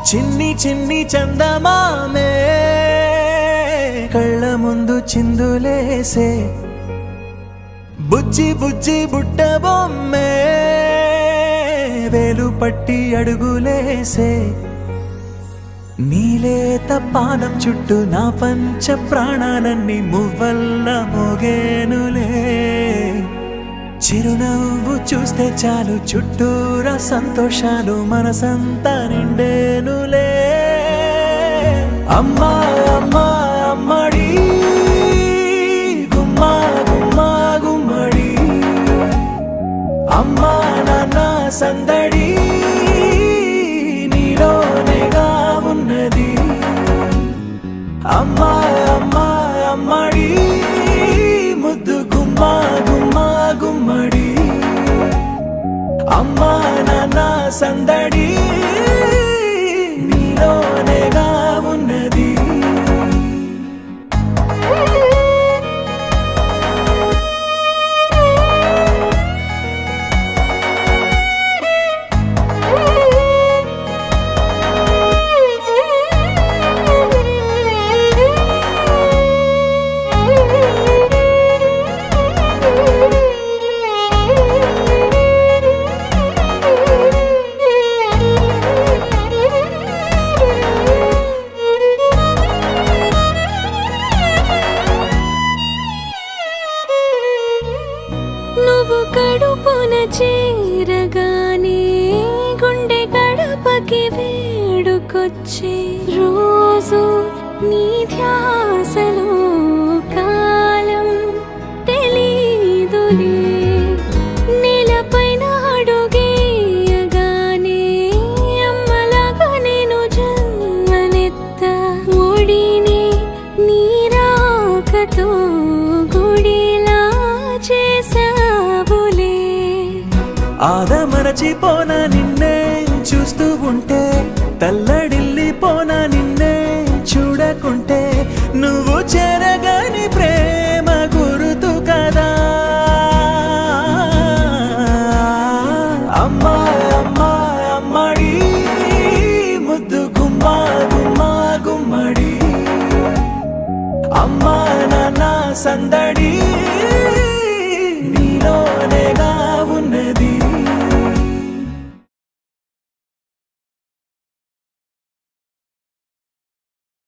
చిన్ని చిన్ని చందమామే కళ్ళ ముందు చిందులేసే బుజ్జి బుజ్జి బుట్ట బొమ్మే వేలు పట్టి అడుగులేసే నీలేత పానం చుట్టూ నా పంచ ప్రాణాలన్నీ మువ్వల్ల మోగేనులే చిరునవ్వు చూస్తే చాలు చుట్టూరా సంతోషాలు మనసంతా నిండేనులే అమ్మా అమ్మా అమ్మడి గుమ్మా గుమ్మా గుమ్మడి అమ్మా నాన్న సందడి నీలోనేగా ఉన్నది అమ్మా అమ్మా అమ్మడి ముద్దు గుమ్మా గుమ్మా గుమ్మడి అమ్మా నాన్న సందడి నీలోనేగా ఉన్నది నువ్వు కడుపున చేరగానే గుండె గడపకి వేడుకొచ్చే రోజు నీ ధ్యాసలో కాలం తెలీదులే నేలపైన అడుగేయగానే అమ్మలాగా నేను జన్మనెత్త ఒడిని నీ రాకతో గుడిలా చేసావులే ఆదమరచిపోనా నిన్నే చూస్తూ ఉంటే తల్లడిల్లిపోనా నిన్నే చూడకుంటే నువ్వు చెరగని ప్రేమ గురుతు కదా అమ్మా అమ్మా అమ్మడి ముద్దు గుమ్మా గుమ్మా గుమ్మడి అమ్మా నాన్న సందడి